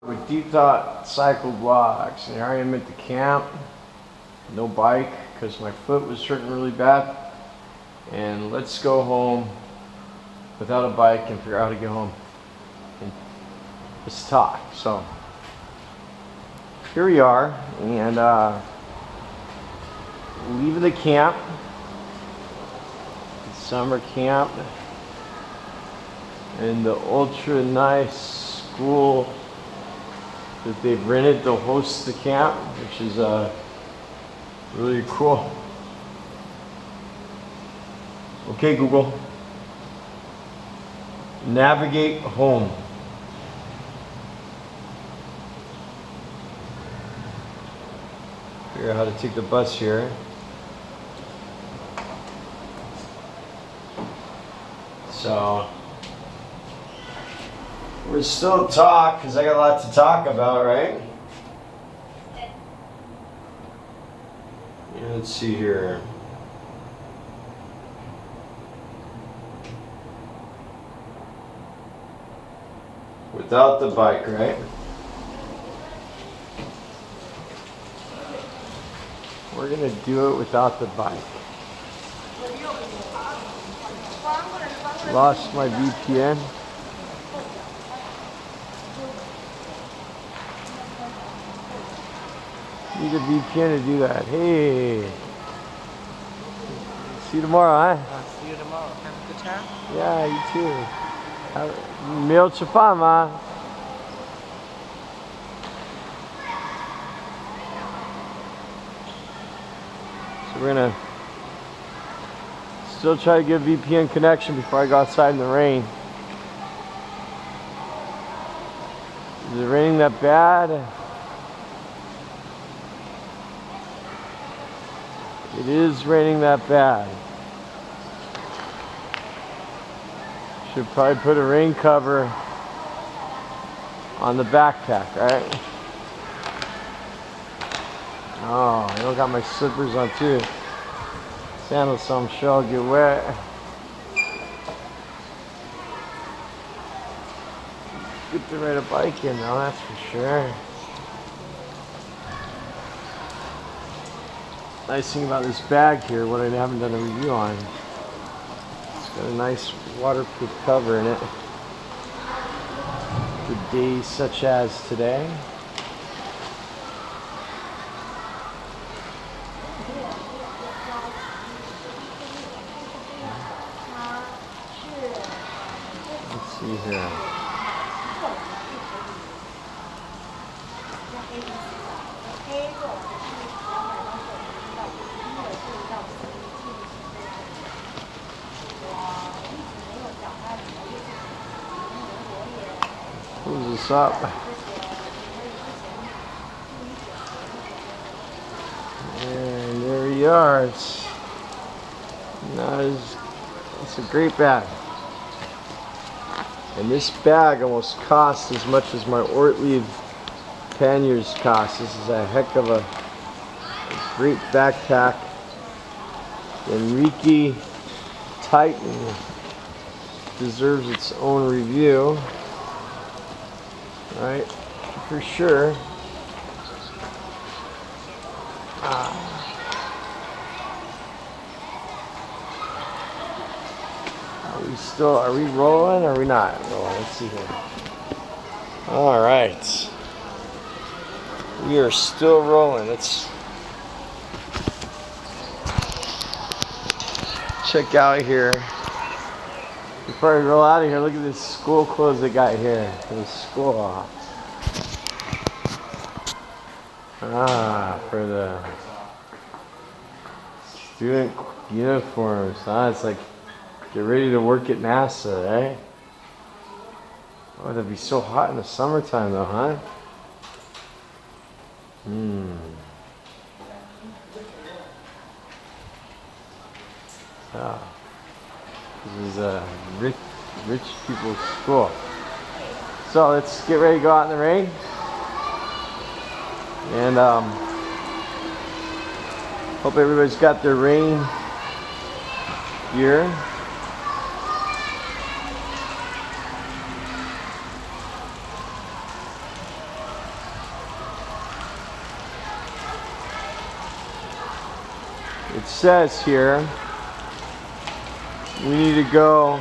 With didnt cycle blocks, and here I am at the camp. No bike because my foot was hurting really bad. And let's go home without a bike and figure out how to get home. And let's talk. So here we are, and leaving the camp. Summer camp in the ultra nice school that they've rented to host the camp, which is really cool. Okay, Google, navigate home. Figure out how to take the bus here. So we're still talk because I got a lot to talk about, right? Yeah, let's see here. Without the bike, right? We're gonna do it without the bike. Lost my VPN. Need a VPN to do that. Hey. See you tomorrow, huh? See you tomorrow. Have a good time. Yeah, you too. 没有吃饭吗? So we're gonna still try to get a VPN connection before I go outside in the rain. Is it raining that bad? It is raining that bad. Should probably put a rain cover on the backpack, right? Oh, I don't got my slippers on too. Sandals, so I'm sure I'll get wet. Get to ride a bike in though, that's for sure. Nice thing about this bag here, what I haven't done a review on, it's got a nice waterproof cover in it for days such as today. Let's see here. Close this up. And there we are. It's a great bag. And this bag almost costs as much as my Ortlieb panniers cost. This is a heck of a great backpack. The Enriki Titan deserves its own review. Right, for sure. Are we rolling or are we not rolling? Let's see here. All right. We are still rolling. Let's check out here. Before I roll out of here, look at this school clothes they got here for the school. For the student uniforms. It's like get ready to work at NASA, right? Oh, that'd be so hot in the summertime though, huh? This is a rich people's school. So let's get ready to go out in the rain. And hope everybody's got their rain gear. It says here we need to go.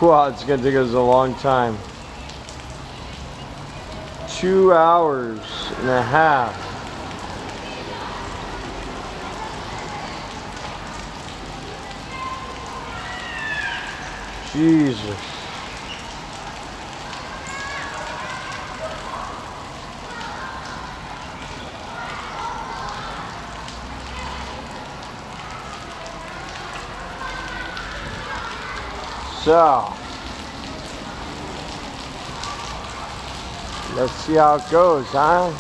Wow, it's gonna take us a long time. 2 hours and a half. Jesus. So, let's see how it goes, huh?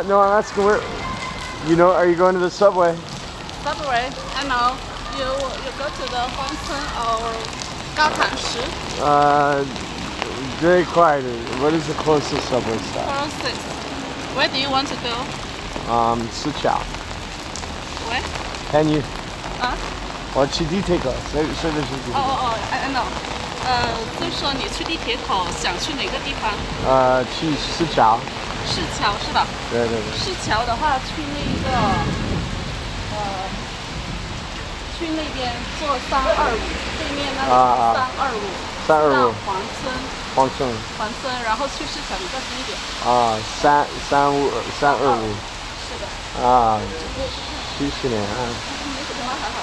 No, I'm asking where. Are you going to the subway? Subway? I know. You go to the Huangcun or Gout. Very quiet. What is the closest subway stop? 406. Where do you want to go? Siqiao. Where? Can you? 我去地铁口，随便去地铁。I know。就是说你去地铁口想去哪个地方？去市桥。市桥是吧？对。市桥的话，去那边坐325，对面那个325。黄村，然后去市桥比较近一点。325。是的。70年啊。没什么还好。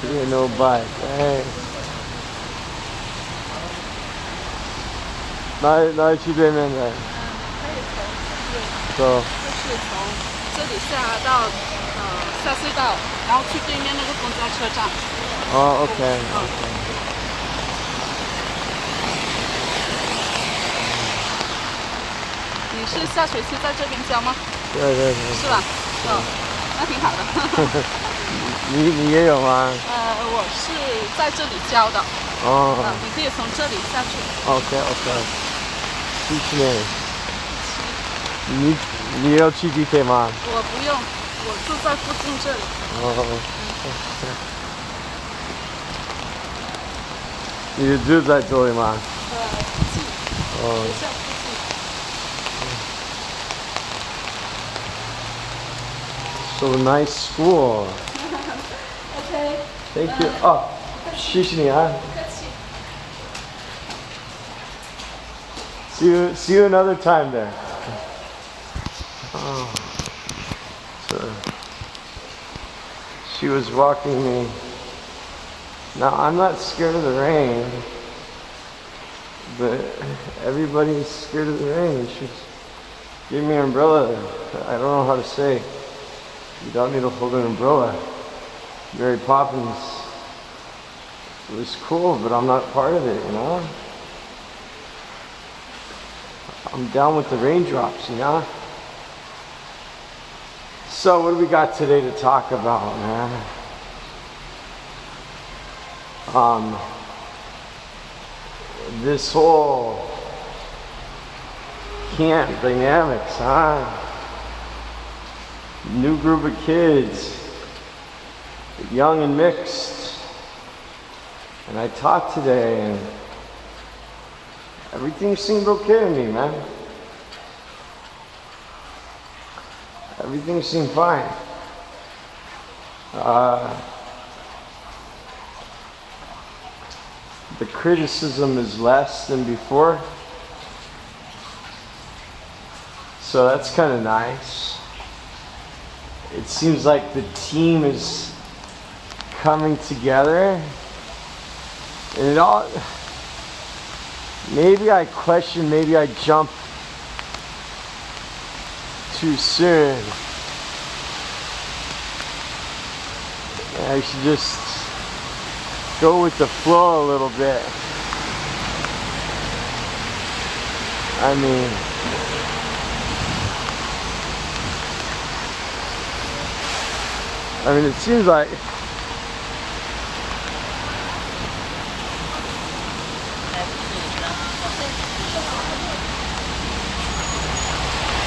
Yeah, no bike. Hey. 哪里去对面的？可以从就是从这里下隧道，然后去对面那个公交车站。OK。你是下学期在这边教吗？对。是吧？那挺好的。你也有吗？我是在这里教的。你可以从这里下去。OK。70年。你要去地铁吗？我不用，我住在附近这里。你的住在这里吗？附近。学校附近。So nice school. Okay. Thank you. 谢谢你啊。不客气。See you another time there. So she was walking me. Now I'm not scared of the rain, but everybody's scared of the rain. She's giving me an umbrella. I don't know how to say. You don't need to hold an umbrella. Mary Poppins was cool, but I'm not part of it, you know? I'm down with the raindrops, you know? So what do we got today to talk about, man? This whole camp dynamics, huh? New group of kids, young and mixed. And I talked today and everything seemed okay to me, man. Everything seemed fine. The criticism is less than before. So that's kind of nice. It seems like the team is coming together. And it all, maybe I question, maybe I jump too soon. I should just go with the flow a little bit. I mean, it seems like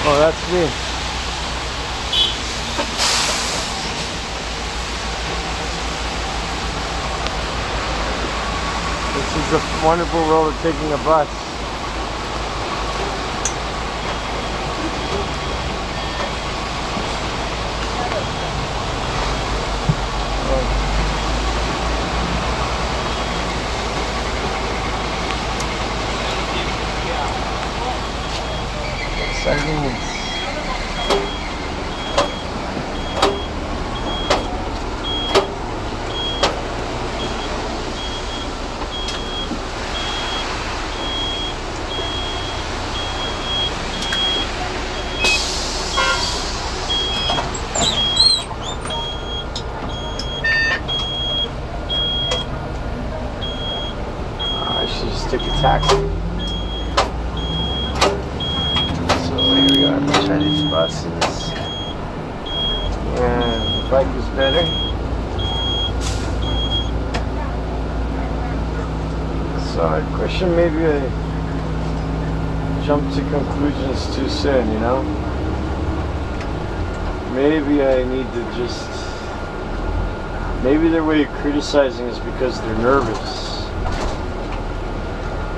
oh, that's me. This is the wonderful world of taking a bus. Exciting. I should just take a taxi. So here we are, Chinese buses. And the bike is better. So question, maybe I jumped to conclusions too soon, you know? Maybe I need to just, maybe their way of criticizing is because they're nervous.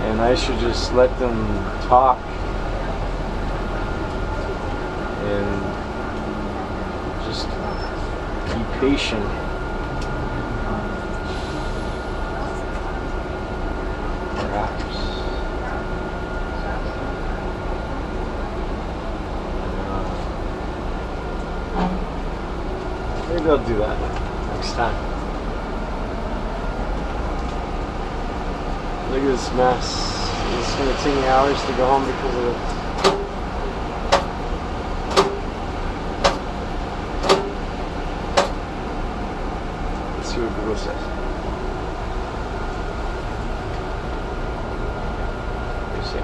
And I should just let them talk and just be patient. Perhaps. Maybe I'll do that next time. Look at this mess. It's going to take me hours to go home because of it. Let's see what Google says. Let's see.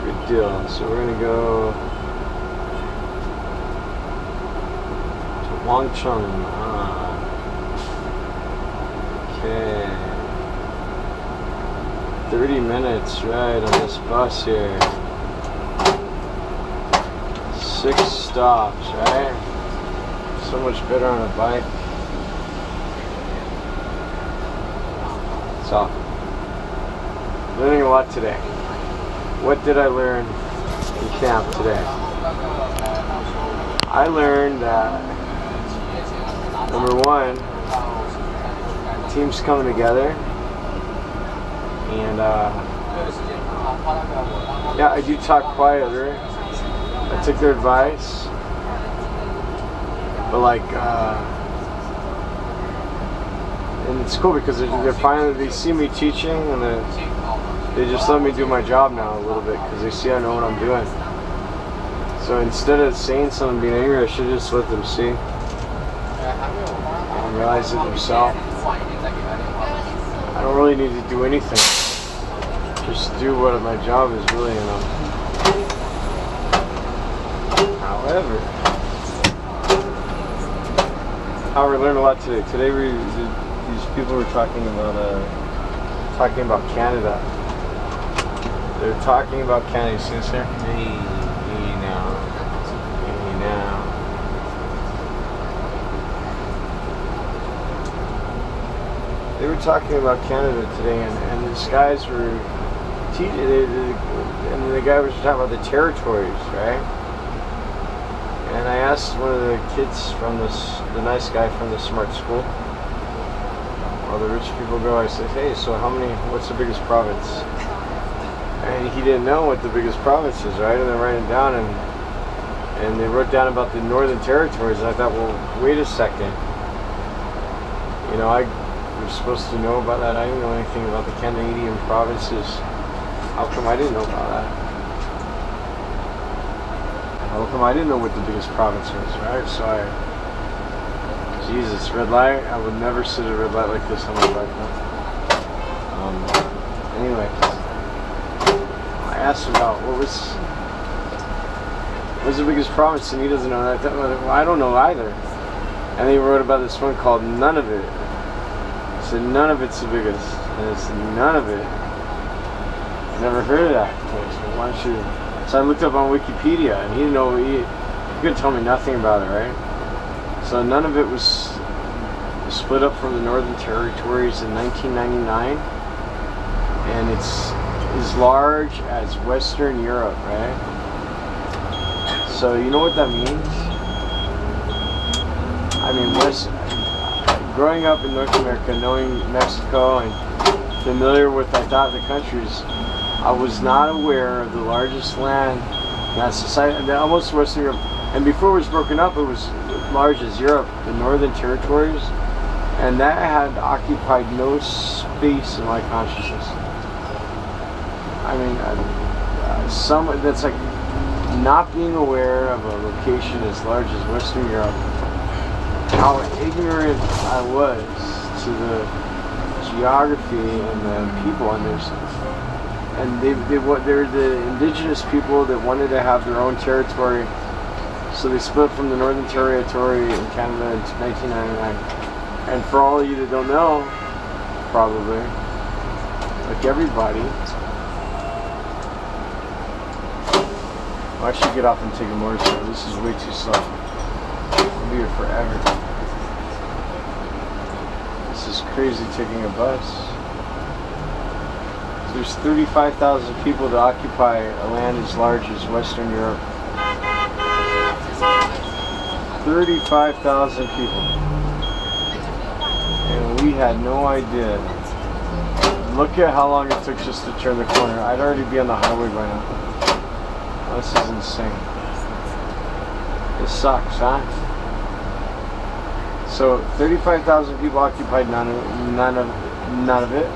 Good deal. So we're going to go Longcheng. Okay. 30 minutes ride on this bus here. 6 stops, right? So much better on a bike. So, learning a lot today. What did I learn in camp today? I learned that number one, the team's coming together, and yeah, I do talk quieter. I took their advice, but like, and it's cool because they're finally, they see me teaching, and they just let me do my job now a little bit because they see I know what I'm doing. So instead of saying something, being angry, I should just let them see. And realize it themselves. I don't really need to do anything. Just do what my job is really, you know. However, I learned a lot today. Today these people were talking about Canada. They're talking about Canada. You see this here? Hey now. They were talking about Canada today, and these guys were teaching, and the guy was talking about the territories, right? And I asked one of the kids from the nice guy from the smart school, while the rich people go, I said, hey, so what's the biggest province? And he didn't know what the biggest province is, right? And they're writing down, and they wrote down about the Northern Territories, and I thought, well, wait a second. You know, we're supposed to know about that. I didn't know anything about the Canadian provinces. How come I didn't know about that? How come I didn't know what the biggest province was, right? Jesus, red light. I would never sit at a red light like this on my bike. Anyway, I asked him about what was the biggest problem, and he doesn't know. And I thought, well, I don't know either. And he wrote about this one called None of It. He said none of it's the biggest, and it's none of it. I never heard of that. So why don't you? So I looked up on Wikipedia, and he didn't know. He couldn't tell me nothing about it, right? So none of it was split up from the Northern Territories in 1999, and it's as large as Western Europe, right? So you know what that means? I mean, growing up in North America, knowing Mexico and familiar with, I thought, the countries, I was not aware of the largest land that society, almost Western Europe. And before it was broken up, it was large as Europe, the Northern Territories, and that had occupied no space in my consciousness. I mean, that's like not being aware of a location as large as Western Europe. How ignorant I was to the geography and the people, and they're the indigenous people that wanted to have their own territory. So they split from the Northern Territory in Canada in 1999. And for all of you that don't know, probably, like everybody, I should get off and take a motorcycle. This is way too slow. I'll be here forever. This is crazy taking a bus. So there's 35,000 people that occupy a land as large as Western Europe. 35,000 people. And we had no idea. Look at how long it took just to turn the corner. I'd already be on the highway by now. This is insane. This sucks, huh? So 35,000 people occupied none of it.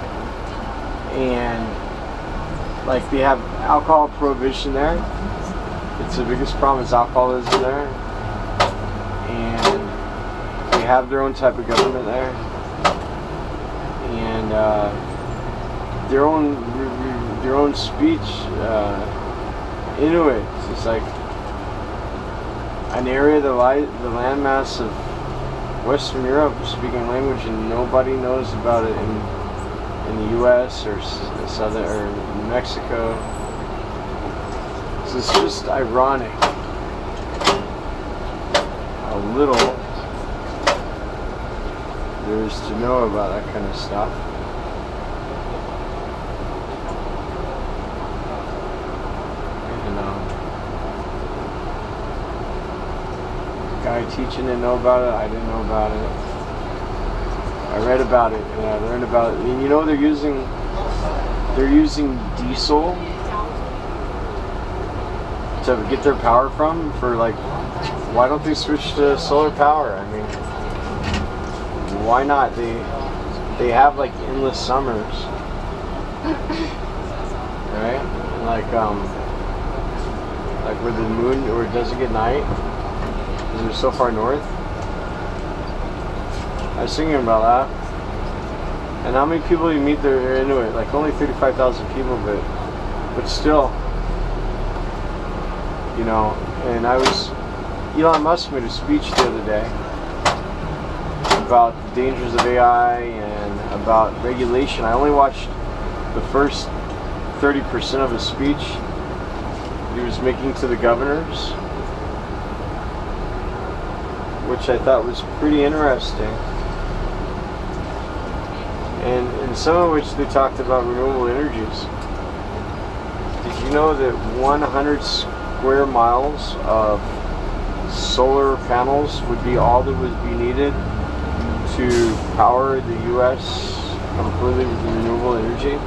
And like they have alcohol prohibition there. It's the biggest problem is alcoholism there. And they have their own type of government there. And their own speech, Inuit. It's like an area, the landmass of Western Europe speaking language, and nobody knows about it in the U.S. or Southern or Mexico. So it's just ironic. How little there is to know about that kind of stuff. Guy teaching didn't know about it. I didn't know about it. I read about it and I learned about it. And you know they're using diesel to get their power from. For like, why don't they switch to solar power? I mean, why not? They have like endless summers, right? And like where the moon, or it doesn't get night. They're so far north. I was thinking about that. And how many people you meet there into it? Like only 35,000 people, but still, you know. And Elon Musk made a speech the other day about the dangers of AI and about regulation. I only watched the first 30% of his speech he was making to the governors, which I thought was pretty interesting, and some of which they talked about renewable energies. Did you know that 100 square miles of solar panels would be all that would be needed to power the U.S. completely with renewable energy?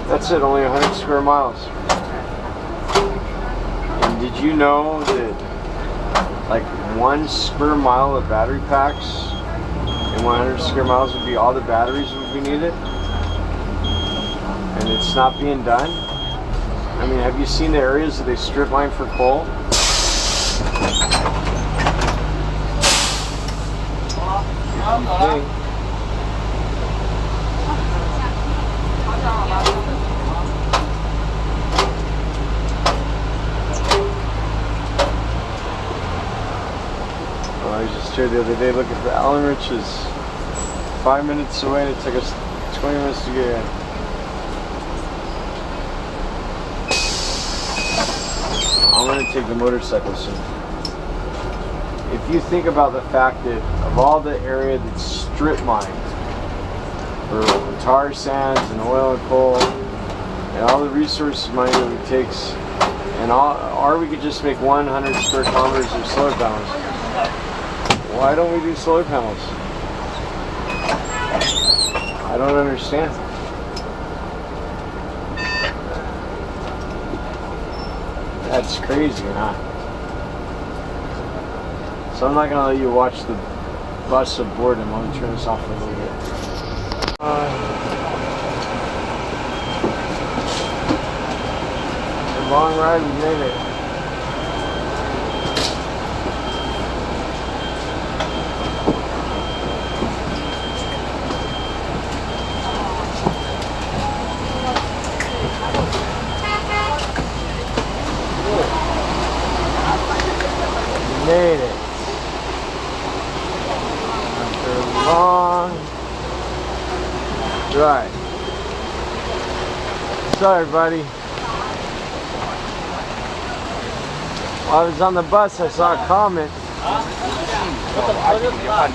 That's it, only 100 square miles. And did you know that like 1 square mile of battery packs and 100 square miles would be all the batteries would be needed? And it's not being done? I mean, have you seen the areas that they strip mine for coal? Thing. I was just here the other day looking for Elon, which is 5 minutes away, and it took us 20 minutes to get in. I'm going to take the motorcycle soon. If you think about the fact that of all the area that's strip mined for tar sands and oil and coal and all the resources money that it takes, and or we could just make 100 square kilometers of solar panels. Why don't we do solar panels? I don't understand. That's crazy, huh? So I'm not gonna let you watch the bus of boredom. I'm gonna turn this off for a little bit. It's a long ride, we made it. Made it. After a long drive. Sorry, buddy. While I was on the bus, I saw a comment.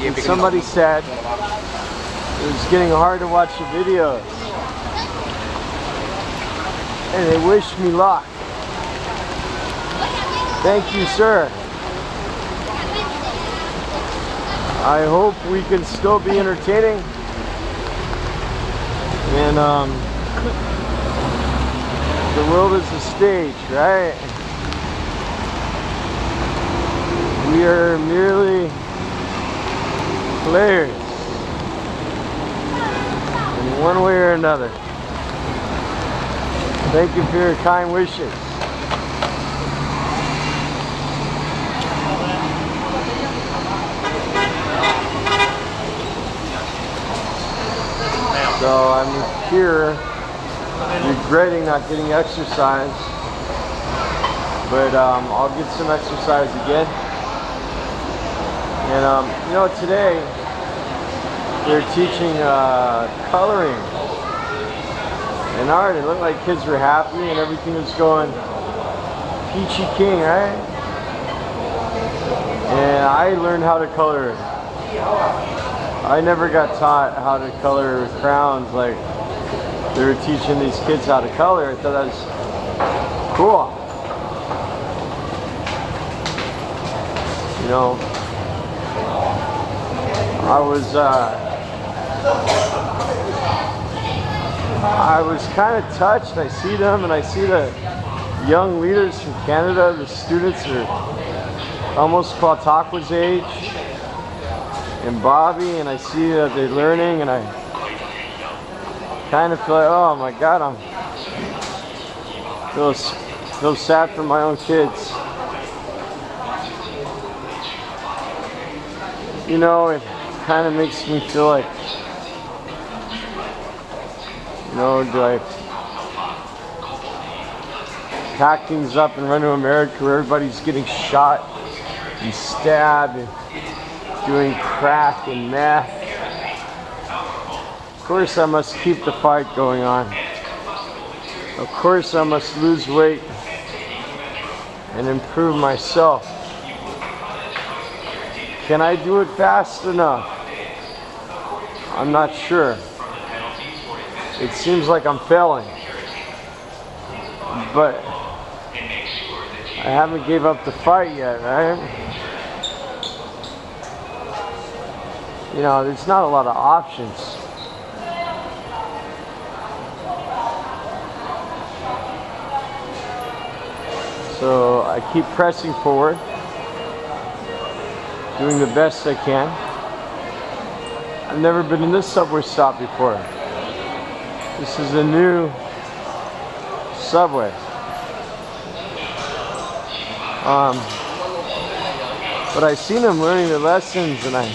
And somebody said it was getting hard to watch the videos. And they wished me luck. Thank you, sir. I hope we can still be entertaining, and the world is a stage, right? We are merely players in one way or another. Thank you for your kind wishes. So I'm here regretting not getting exercise, but I'll get some exercise again. And you know, today they're teaching coloring and art. It looked like kids were happy and everything was going peachy keen, right? And I learned how to color. I never got taught how to color with crowns like they were teaching these kids how to color. I thought that was cool. You know, I was kind of touched. I see them and I see the young leaders from Canada. The students are almost Clautakwa's age. And Bobby, and I see that they're learning, and I kind of feel like, oh my God, I feel sad for my own kids. You know, it kind of makes me feel like, you know, do I pack things up and run to America where everybody's getting shot and stabbed and doing crack and meth? Of course I must keep the fight going on. Of course I must lose weight and improve myself. Can I do it fast enough? I'm not sure. It seems like I'm failing. But I haven't gave up the fight yet, right? You know, there's not a lot of options. So I keep pressing forward, doing the best I can. I've never been in this subway stop before. This is a new subway. But I seen them learning their lessons, and I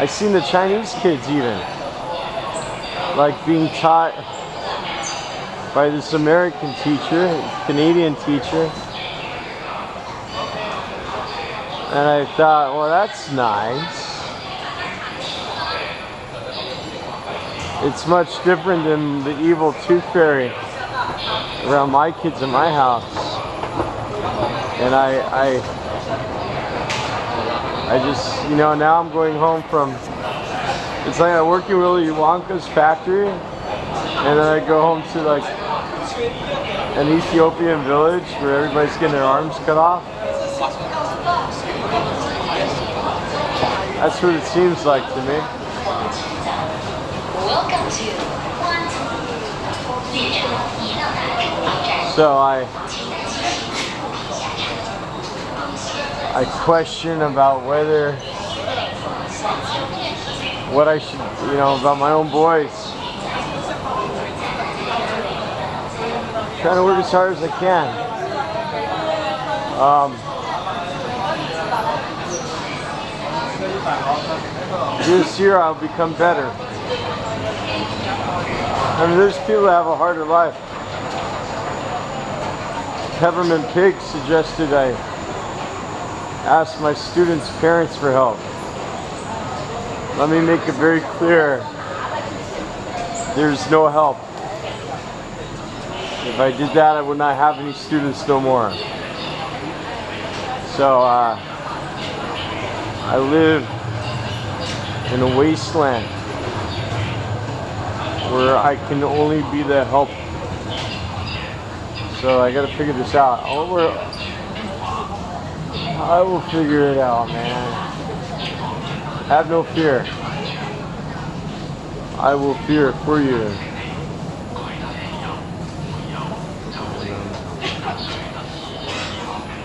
I've seen the Chinese kids even, like being taught by this American teacher, Canadian teacher. And I thought, well, that's nice. It's much different than the evil tooth fairy around my kids in my house. And I just, you know, now I'm going home from, it's like I work in Willy Wonka's factory, and then I go home to like an Ethiopian village where everybody's getting their arms cut off. That's what it seems like to me. So I question about whether, what I should, you know, about my own boys. Trying to work as hard as I can. This year I'll become better. I mean, there's people that have a harder life. Peppermint Pig suggested I ask my students' parents for help. Let me make it very clear, there's no help. If I did that, I would not have any students no more. So I live in a wasteland where I can only be the help. So I gotta figure this out. I will figure it out, man. Have no fear. I will fear it for you.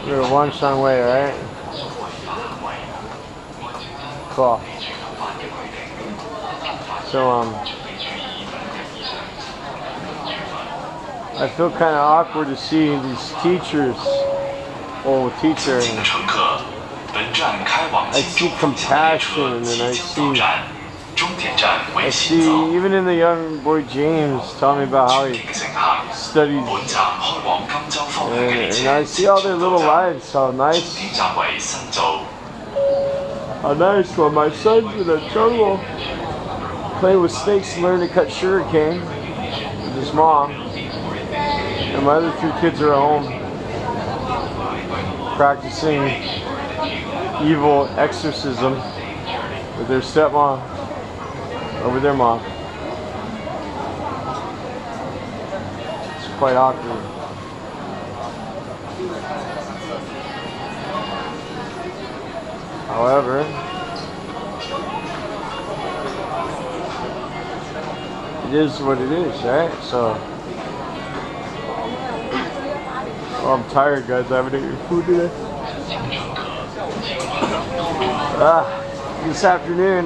We're Wanshan Way, right? Cool. So I feel kind of awkward to see these teachers. Oh, teacher. I see compassion, and I see even in the young boy James telling me about how he studied, and I see all their little lives, how nice. How nice when my son's in the jungle playing with snakes and learning to cut sugarcane with his mom, and my other two kids are at home practicing evil exorcism with their stepmom over their mom. It's quite awkward. However, it is what it is, right? So, oh, I'm tired, guys. I haven't eaten food today. This afternoon,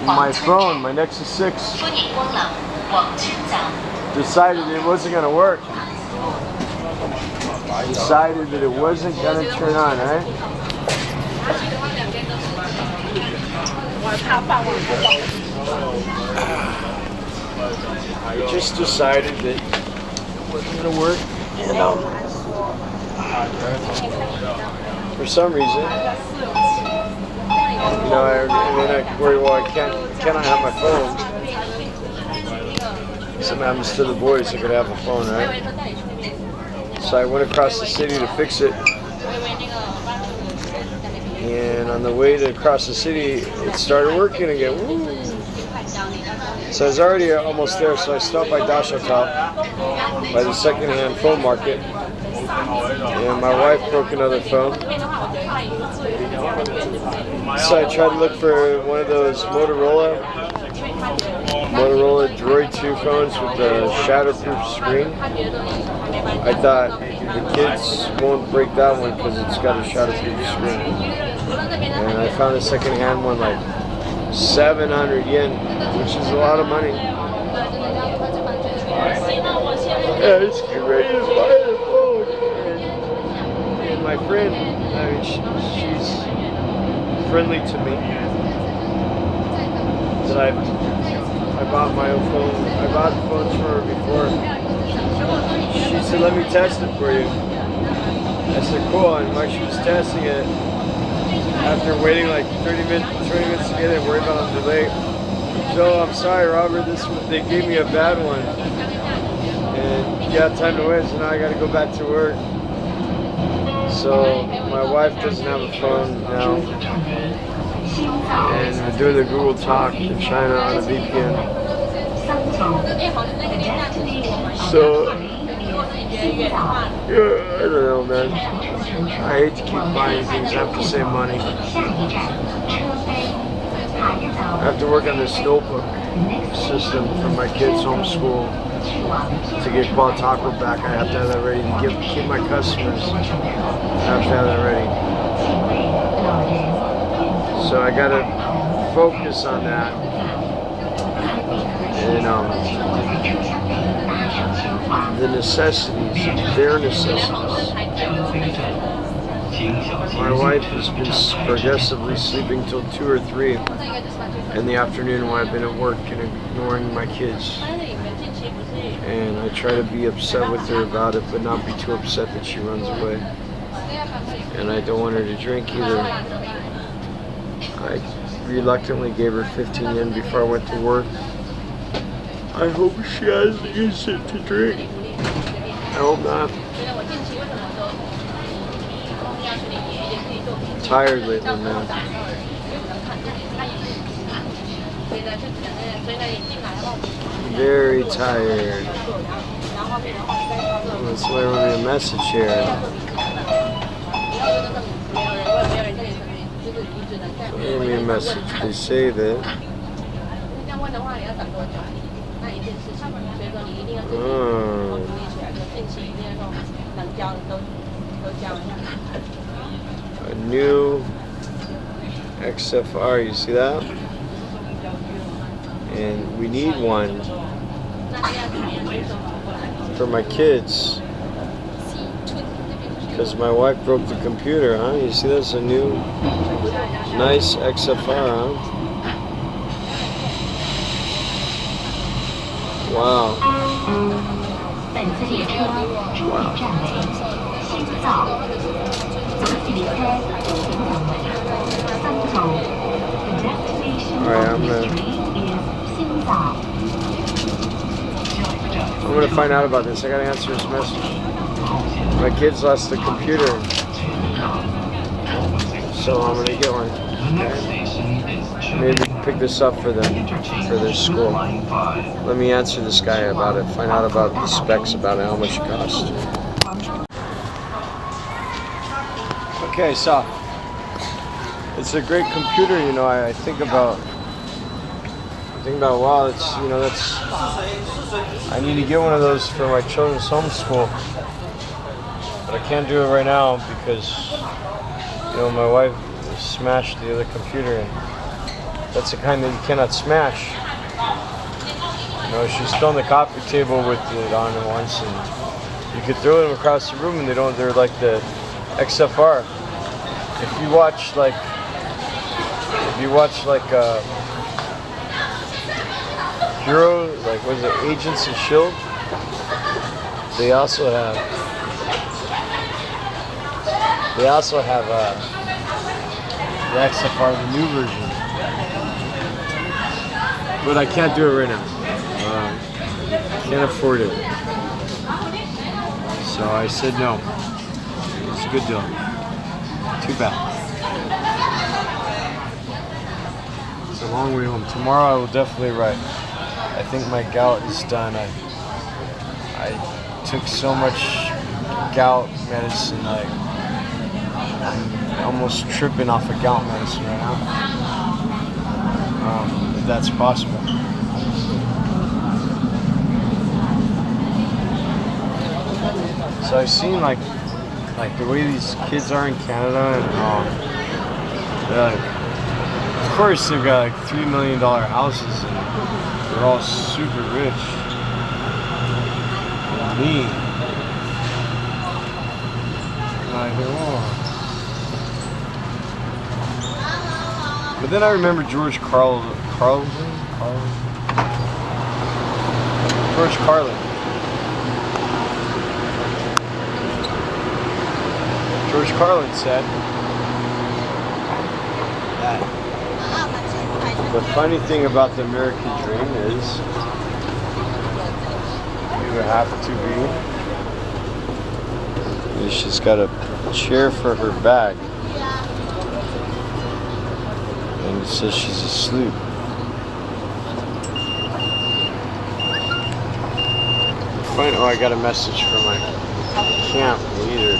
my phone, my Nexus 6, decided it wasn't going to work. Decided that it wasn't going to turn on, right? It just decided that it wasn't going to work, you know. For some reason, you know, and then I worry, well, cannot have my phone. Something happens to the boys, I could have a phone, right? So I went across the city to fix it. And on the way to across the city, it started working again. Woo. So I was already almost there, so I stopped by Dasha Top, by the second-hand phone market. And my wife broke another phone. So I tried to look for one of those Motorola Droid 2 phones with the shatterproof screen. I thought the kids won't break that one because it's got a shatterproof screen. And I found a second-hand one like 700 yen, which is a lot of money. Yeah, it's great to buy the phone. And my friend, I mean, she's friendly to me. that I bought my own phone. I bought phones for her before. She said, let me test it for you. I said, cool. And while she was testing it, after waiting like 20 minutes to get it, worried about the delay. So I'm sorry, Robert, they gave me a bad one. And you got time to wait, so now I gotta go back to work. So my wife doesn't have a phone now. And we're doing the Google Talk in China on a VPN. So, yeah, I don't know, man. I hate to keep buying things, I have to save money. I have to work on this notebook system for my kids' homeschool. To get Quad Taco back, I have to have that ready to keep my customers. I have to have that ready. So I gotta focus on that. And the necessities, their necessities. My wife has been progressively sleeping till 2 or 3 in the afternoon when I've been at work and ignoring my kids. And I try to be upset with her about it, but not be too upset that she runs away. And I don't want her to drink either. I reluctantly gave her 15 yen before I went to work. I hope she hasn't used it to drink. I hope not. I'm tired lately, man. Very tired. Let's leave me a message here. Leave me a message. They say that. A new XFR, you see that? And we need one for my kids because my wife broke the computer, huh? You see that's a new nice XFR, huh? Wow. Wow. Alright, I'm gonna find out about this. I gotta answer his message. My kids lost the computer, so I'm gonna get one. Maybe pick this up for them, for their school. Let me answer this guy about it. Find out about the specs about it, how much it costs. Okay, so it's a great computer, you know. I think about wow, it's, you know, that's, I need to get one of those for my children's homeschool, but I can't do it right now because, you know, my wife smashed the other computer, and that's the kind that you cannot smash. You know, she's thrown the coffee table with it on it once, and you could throw them across the room and they're like the XFR. If you watch like Hero, like what is it, Agents of S.H.I.E.L.D.? They also have the XFR, the new version. But I can't do it right now. Can't afford it. So I said no. It's a good deal. Too bad. It's a long way home. Tomorrow I will definitely write. I think my gout is done. I took so much gout medicine, like I'm almost tripping off of gout medicine right now. If that's possible. So I've seen like the way these kids are in Canada, and of course they've got like $3 million houses and they're all super rich. And me, but then I remember George Carlin. George Carlin. George Carlin said that the funny thing about the American dream is you have to be. She's got a chair for her bag, and it says she's asleep. Oh, I got a message from my camp leader.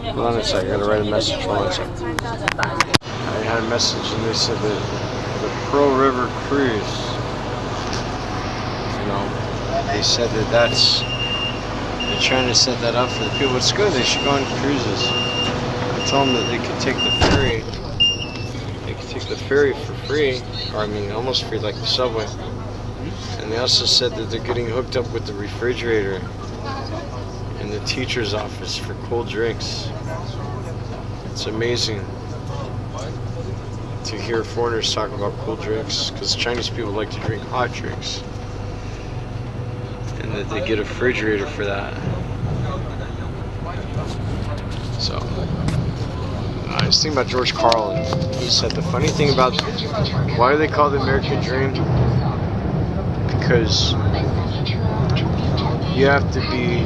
Hold on a second, I gotta write a message. Hold on a second. I had a message and they said that the Pearl River cruise, you know, they said that they're trying to set that up for the people. It's good, they should go on cruises. I told them that they could take the ferry. They could take the ferry for free, or I mean almost free, like the subway. And they also said that they're getting hooked up with the refrigerator in the teacher's office for cold drinks. It's amazing to hear foreigners talk about cold drinks, because Chinese people like to drink hot drinks, and that they get a refrigerator for that. So I was thinking about George Carlin. He said the funny thing about why do they call it the American dream? Because you have to be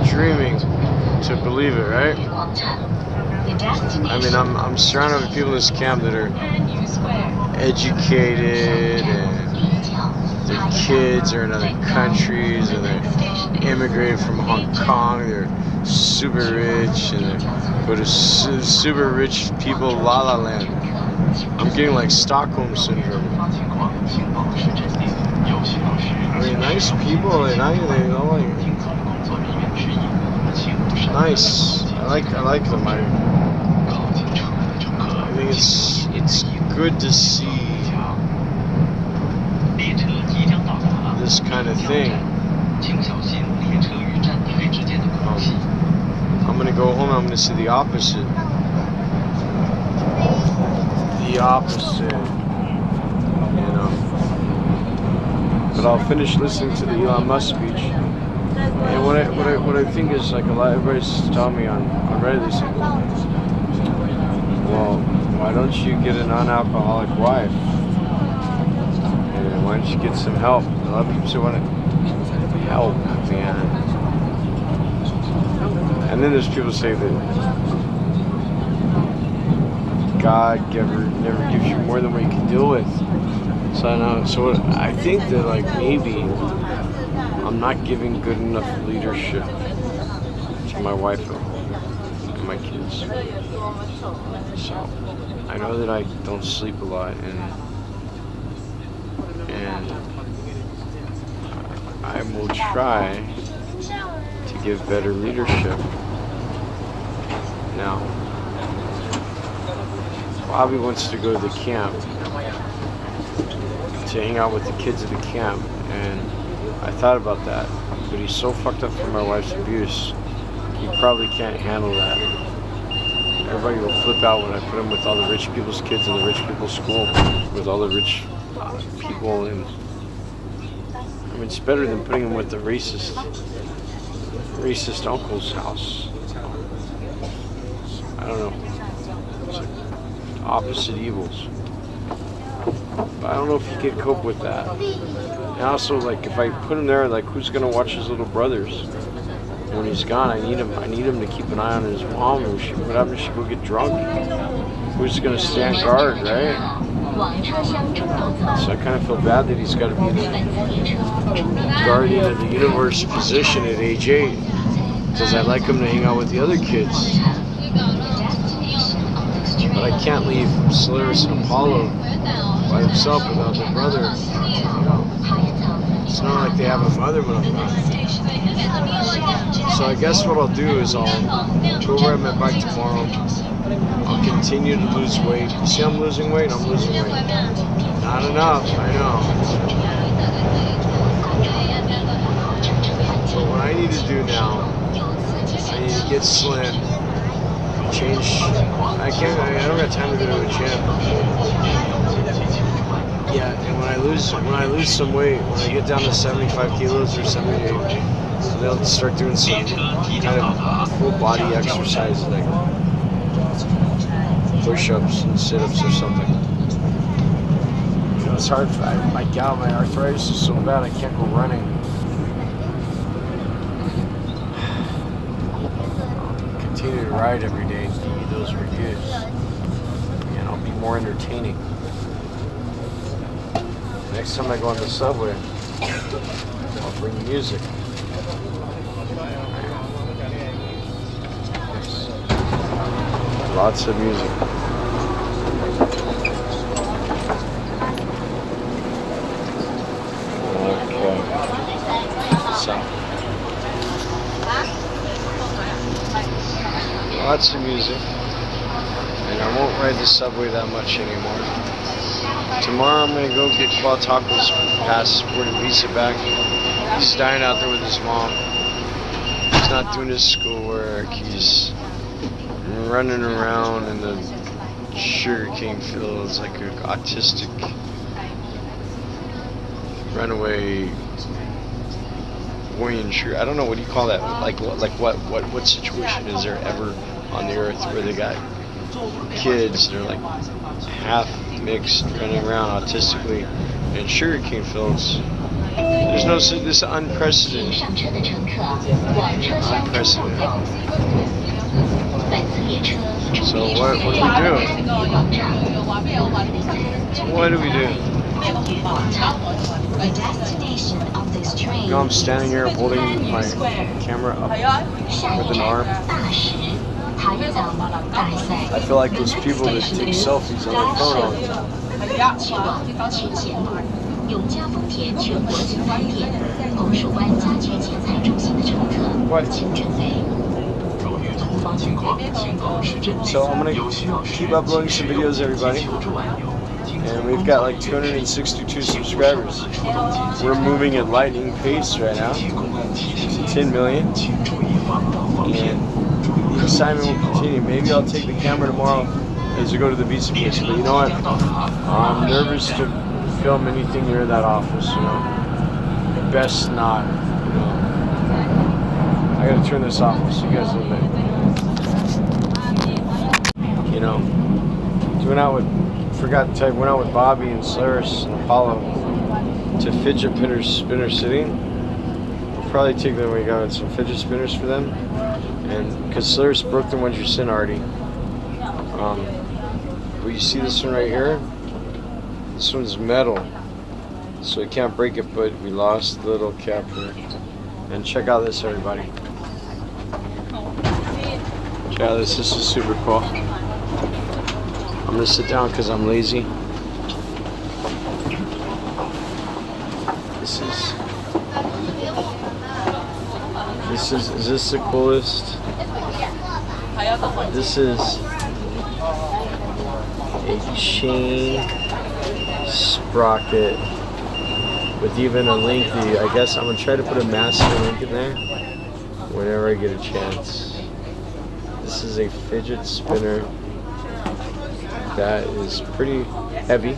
dreaming to believe it, right? I mean, I'm surrounded with people in this camp that are educated, and their kids are in other countries, and they're immigrated from Hong Kong. They're super rich, and they go to super rich people La La Land. I'm getting like Stockholm syndrome. I mean, nice people, and I know, like, nice. I like them. I think it's good to see this kind of thing. I'm gonna go home. I'm gonna see the opposite. The opposite. You know. But I'll finish listening to the Elon Musk speech. And what I think is, like, a lot, everybody's telling me on Reddit, they say, well, why don't you get a non-alcoholic wife? And why don't you get some help? A lot of people say, want to help, man. And then there's people say that God never gives you more than what you can deal with. So I know. So I think that, like, maybe I'm not giving good enough leadership to my wife and my kids. So I know that I don't sleep a lot, and I will try to give better leadership. Now, Bobby wants to go to the camp to hang out with the kids at the camp, and I thought about that, but he's so fucked up from my wife's abuse, he probably can't handle that. Everybody will flip out when I put him with all the rich people's kids in the rich people's school, with all the rich people, and I mean, it's better than putting him with the racist uncle's house. I don't know. It's like opposite evils. But I don't know if he can cope with that. And also, like, if I put him there, like, who's gonna watch his little brothers when he's gone? I need him to keep an eye on his mom. What happens if she go get drunk? Who's gonna stand guard, right? So I kind of feel bad that he's got to be in the guardian of the universe position at age 8, because I'd like him to hang out with the other kids. But I can't leave Solaris and Apollo by himself without their brother. You know. It's not like they have a mother when I'm gone. So I guess what I'll do is I'll go ride my bike tomorrow. I'll continue to lose weight. See, I'm losing weight? I'm losing weight. Not enough, I know. But what I need to do now, I need to get slim, change. I don't got time to go to a gym. Yeah, and when I lose some weight, when I get down to 75 kilos or 78, they'll start doing some kind of full body exercise, like push-ups and sit-ups or something. You know, it's hard. My gout, my arthritis is so bad I can't go running. I'll continue to ride every day and give you those reviews, and I'll be more entertaining. Next time I go on the subway, I'll bring music. Lots of music. Okay. So. Lots of music. And I won't ride the subway that much anymore. Tomorrow I'm gonna go get Tacos passport and visa back. He's dying out there with his mom. He's not doing his schoolwork. He's running around in the sugarcane fields like an autistic runaway Hawaiian sugar. I don't know, what do you call that? Like what situation is there ever on the earth where they got kids, they're like half mixed, running around autistically in sugarcane fields? There's no, this is unprecedented. Unprecedented. So what do we do? What do we do? You know, I'm standing here holding my camera up with an arm. I feel like those people that take selfies on their phone all the time. What? So I'm gonna keep uploading some videos, everybody. And we've got like 262 subscribers. We're moving at lightning pace right now to 10 million. And the excitement will continue. Maybe I'll take the camera tomorrow as we go to the pizza place. But you know what? I'm nervous to film anything near that office, you know. Best not, you know. I gotta turn this off so you guys don't know. You know, went out with Bobby and Solaris and Apollo to Fidget Spinner City. We'll probably take them, we got some fidget spinners for them. And because Solaris broke the ones you sent already. But you see this one right here? This one's metal, so we can't break it, but we lost the little cap here. And check out this, everybody. Check out this, this is super cool. I'm gonna sit down because I'm lazy. Is this the coolest? This is a chain sprocket with even a link. I guess I'm gonna try to put a master link in there whenever I get a chance. This is a fidget spinner that is pretty heavy.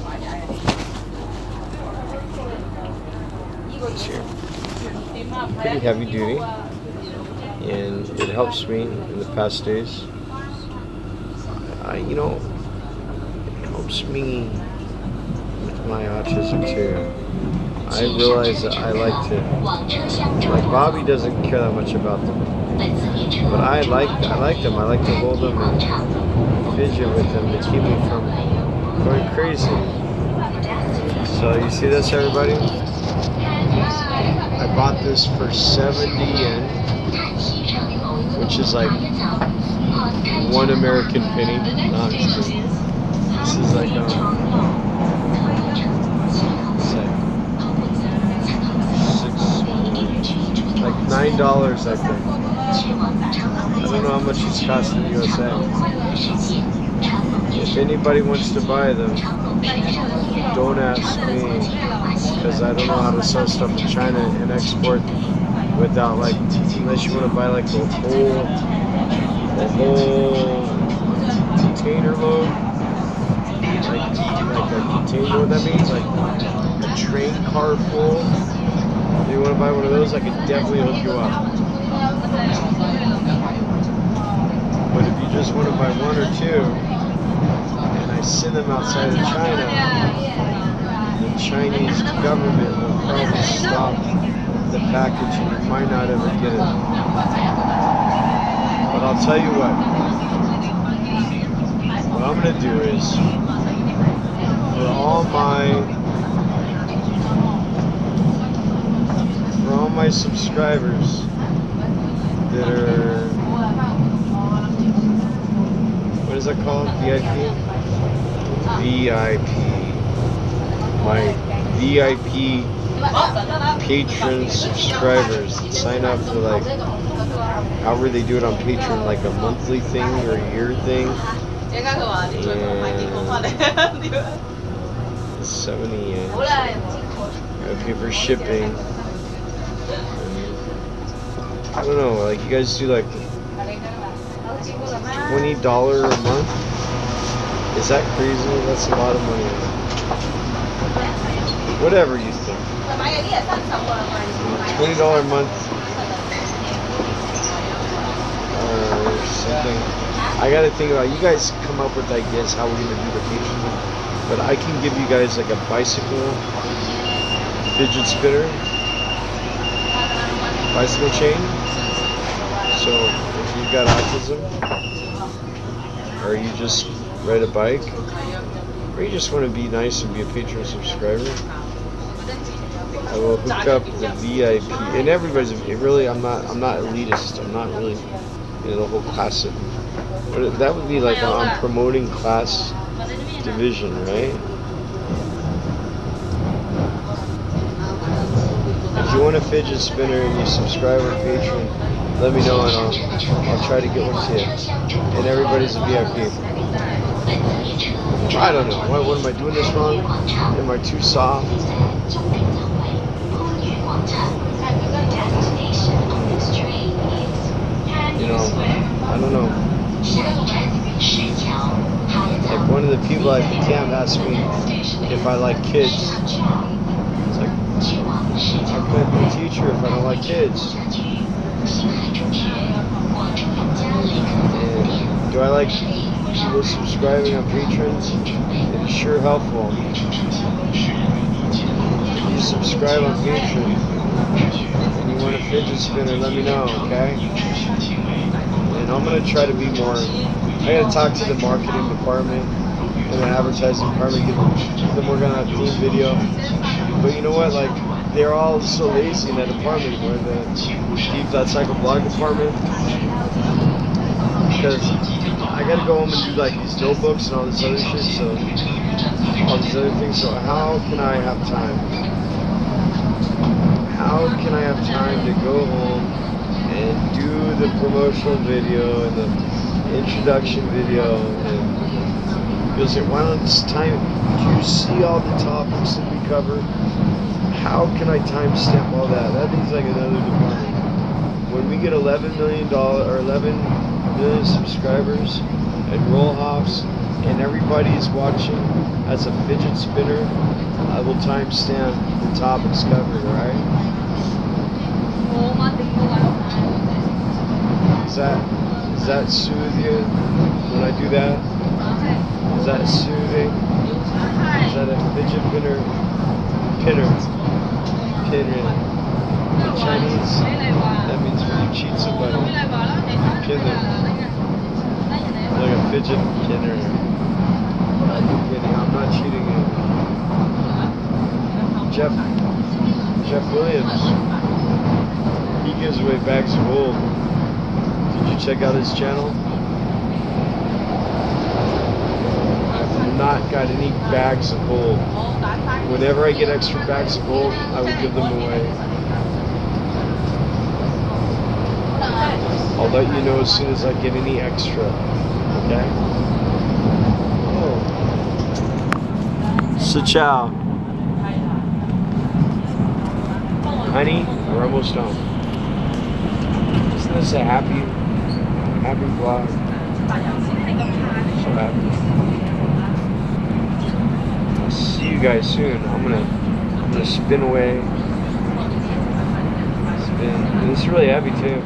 Pretty heavy duty, and it helps me in the past days. You know, it helps me with my autism too. I realize that I like Bobby doesn't care that much about them, but I like them. I like to hold them and fidget with them to keep me from going crazy. So you see this, everybody? I bought this for 70 yen, which is like 1 American penny. No, I'm just kidding. This is like $9, I think. I don't know how much these cost in the USA. If anybody wants to buy them, don't ask me, because I don't know how to sell stuff in China and export without, like, unless you want to buy like a whole container load, like a container, you know what that means? Like a train car full. If you want to buy one of those, I could definitely hook you up. But if you just want to buy one or two, and I send them outside of China, the Chinese government will probably stop the package and you might not ever get it. But I'll tell you what I'm going to do is, for all my subscribers that are, what is that called? VIP? VIP. My VIP patron subscribers that sign up for, like, however they do it on Patreon, like a monthly thing or a year thing. And 70 yen. Gotta pay for shipping. I don't know, like, you guys do like $20 a month? Is that crazy? That's a lot of money. Whatever you think. $20 a month or something. I gotta think about, you guys come up with ideas how we're gonna do the Patreon, but I can give you guys like a bicycle fidget spinner, bicycle chain. So if you've got autism, or you just ride a bike, or you just want to be nice and be a Patreon subscriber, I will hook up the VIP. And everybody's really, I'm not elitist. I'm not really into the whole class. But that would be like I'm promoting class division, right? If you want a fidget spinner and you subscribe on Patreon, let me know and I'll try to get one to you. And everybody's a VIP. I don't know. What am I doing this wrong? Am I too soft? You know, I don't know. Like, one of the people at the camp asked me if I like kids. It's like, how can I be a teacher if I don't like kids? And do I like people subscribing on Patreon? It's sure helpful. If you subscribe on Patreon and you want a fidget spinner, let me know, okay? And I'm going to try to be more, I got to talk to the marketing department and the advertising department, get them working on a theme video. But you know what, like, they're all so lazy in that department, or the Bibcycle blog department, because I got to go home and do like these notebooks and all this other shit, so all these other things. So how can I have time? How can I have time to go home and do the promotional video and the introduction video? And you'll say, why don't this time? Do you see all the topics that we cover? How can I timestamp all that? That means like another department. When we get $11 million or 11 million subscribers and roll hops, and everybody is watching as a fidget spinner, I will timestamp the topics covered, alright? Does that soothe you when I do that? Is that soothing? Is that a fidget pinner? Pinner. In Chinese, that means when you cheat somebody, you pin them. Like a fidget pinner. I'm kidding, I'm not cheating you. Jeff Williams, he gives away bags of gold. Did you check out his channel? I've not got any bags of gold. Whenever I get extra bags of gold, I will give them away. I'll let you know as soon as I get any extra. Okay? Oh. So ciao. Honey, we're almost home. Isn't this a happy vlog? So happy. I'll see you guys soon. I'm gonna spin away. Spin. And it's really heavy too.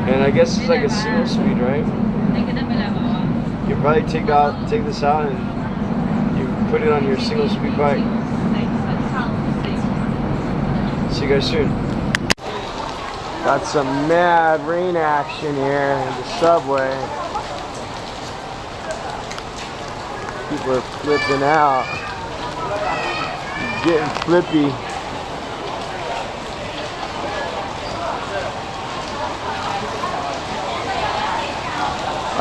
And I guess it's like a single speed, right? You probably take this out and you put it on your single speed bike. See you guys soon. Got some mad rain action here in the subway. People are flipping out. Getting flippy.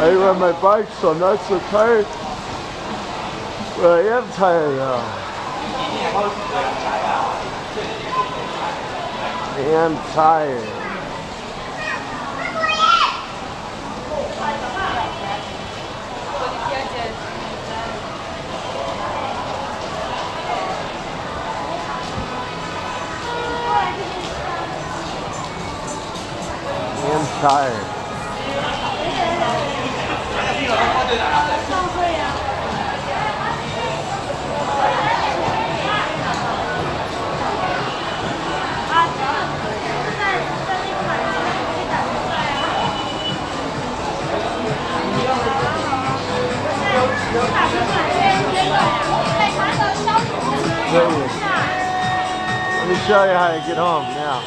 I ride my bike, so I'm not so tired. But I am tired though. I am tired. I am tired. Let me show you how to get home now.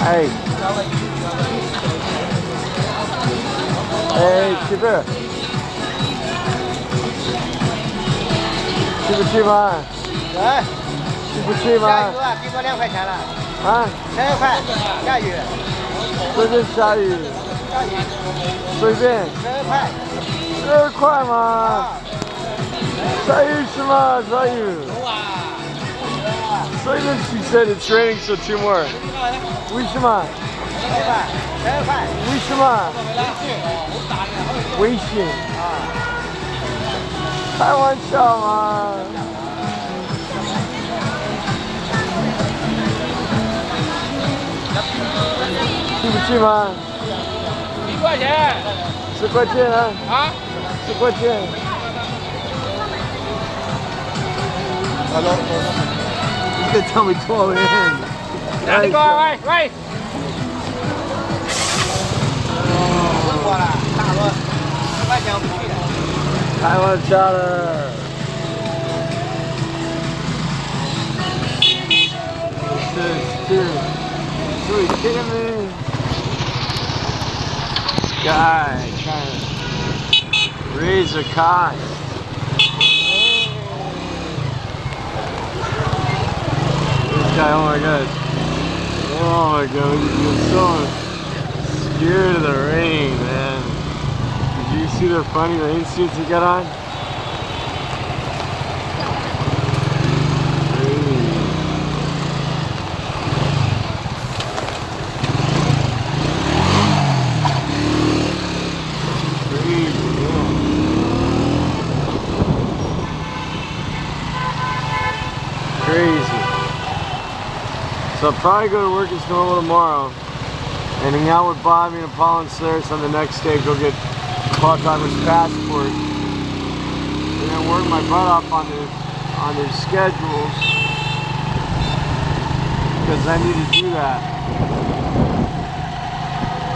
Hey. Hey, 媳妇儿，去不去吗？来，去不去吗？下雨啊，给我2块钱了。啊2块，下雨。随便下雨，下雨。随便。2块。2块吗？下雨是吗？下雨。So even she said it's raining, so 2 more. 为什么？ 2块。为什么？微信。开玩笑吗？去不去吗1块钱。10块钱啊？啊？10块钱。You can tell me 12 in. 哪里过？喂。过了，大哥，10块钱我不去的。开玩笑的。So you kidding me? This guy trying to raise a cost. This guy, oh my god. Oh my god, he's so scared of the rain, man. Did you see the funny rain suits he got on? Crazy. So I'll probably go to work as normal tomorrow and hang out with Bobby and Paul and Slayers on the next day, go get Paul Driver's passport, and then work my butt off on their schedules, because I need to do that.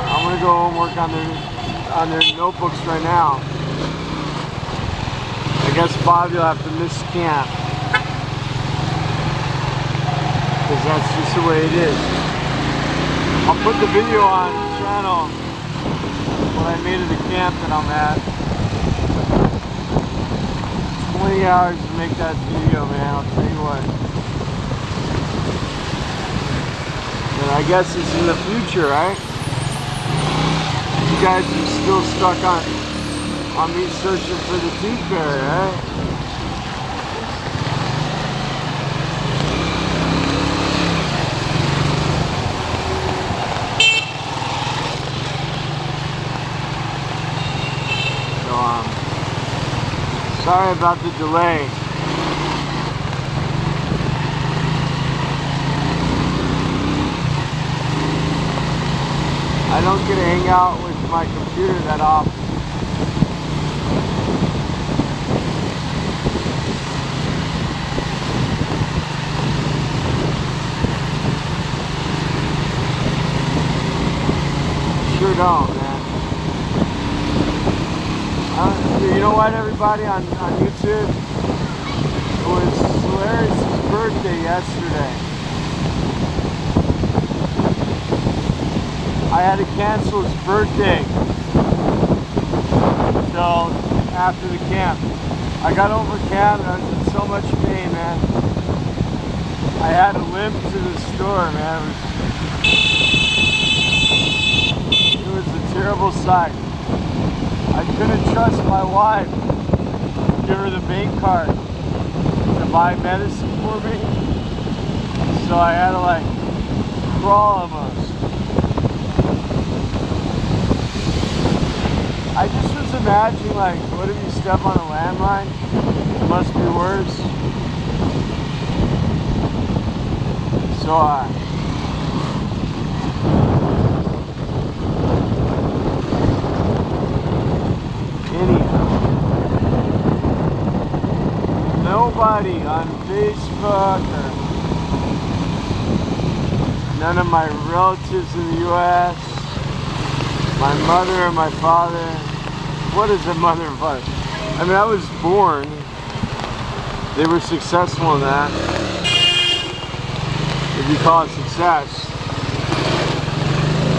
I'm gonna go home and work on their notebooks right now. I guess Bobby will have to miss camp, because that's just the way it is. I'll put the video on the channel when I made it to camp that I'm at. 20 hours to make that video, man, I'll tell you what. And I guess it's in the future, right? You guys are still stuck on me searching for the tooth fairy, right? Sorry about the delay. I don't get to hang out with my computer that often. Sure don't, man. You know what, everybody on YouTube? It was Larry's birthday yesterday. I had to cancel his birthday until after the camp. I got over camp and I was in so much pain, man. I had to limp to the store, man. It was a terrible sight. I couldn't trust my wife to give her the bank card to buy medicine for me. So I had to like crawl almost. I just was imagining, like, what if you step on a landmine? It must be worse. So anyhow, nobody on Facebook or none of my relatives in the U.S., my mother and my father. What is a mother and father? I mean, I was born. They were successful in that. If you call it success.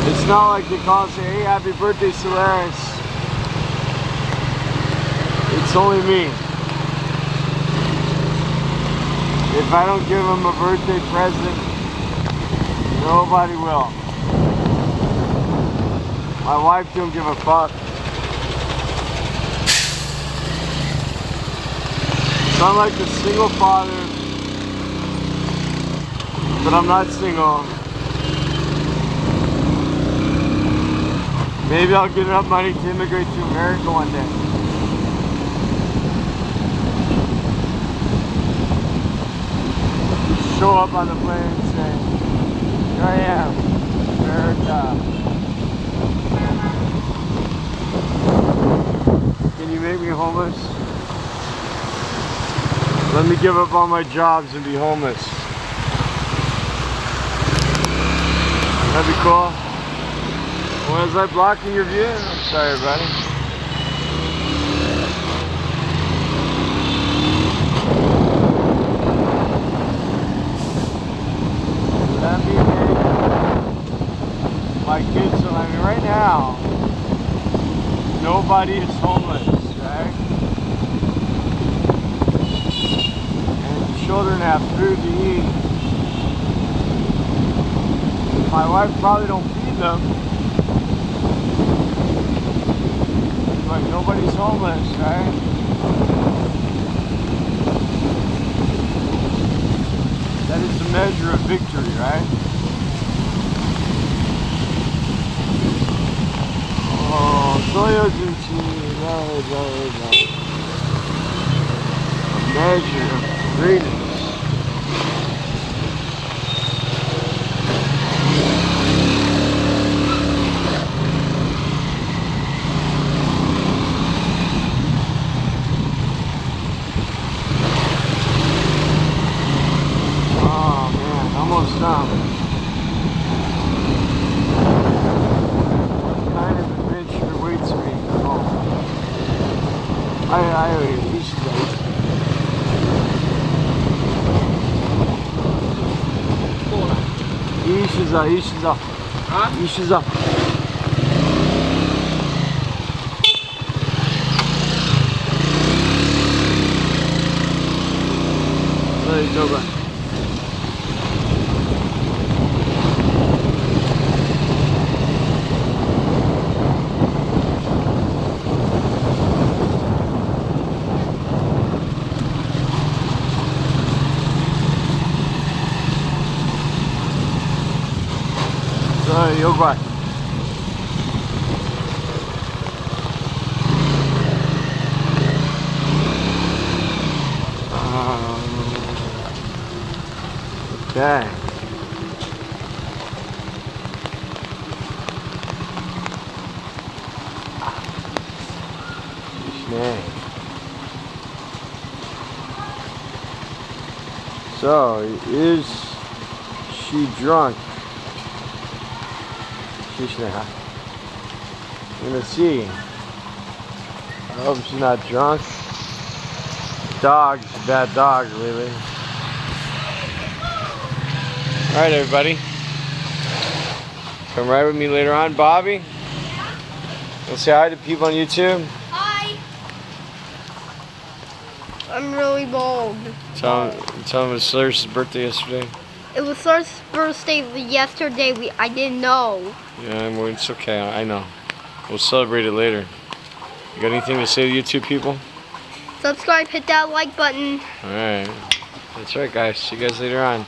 It's not like they call and say, hey, happy birthday, Solaris. It's only me. If I don't give them a birthday present, nobody will. My wife don't give a fuck. So I'm like a single father, but I'm not single. Maybe I'll get enough money to immigrate to America one day. Show up on the plane and say, here I am, America. Can you make me homeless? Let me give up all my jobs and be homeless. That'd be cool. Was I blocking your view? I'm sorry, everybody. Let me make my kids, I mean, right now, nobody is homeless, right? Children have food to eat. My wife probably don't feed them, but nobody's homeless, right? That is the measure of victory, right? Oh, soy a measure of greatness. Oh man, almost done. What kind of adventure awaits me? Oh. 이시자. 저거. Okay. Snag. So, is she drunk? She's not. I'm gonna see. I hope she's not drunk. Dog's a bad dog, really. Alright, everybody. Come ride with me later on. Bobby? Let's say hi to people on YouTube. Hi. I'm really bold. Tell him it was Slur's birthday yesterday. It was Surly's birthday yesterday. I didn't know. Yeah, well, it's okay. I know. We'll celebrate it later. You got anything to say to YouTube people? Subscribe, hit that like button. Alright. That's right, guys. See you guys later on.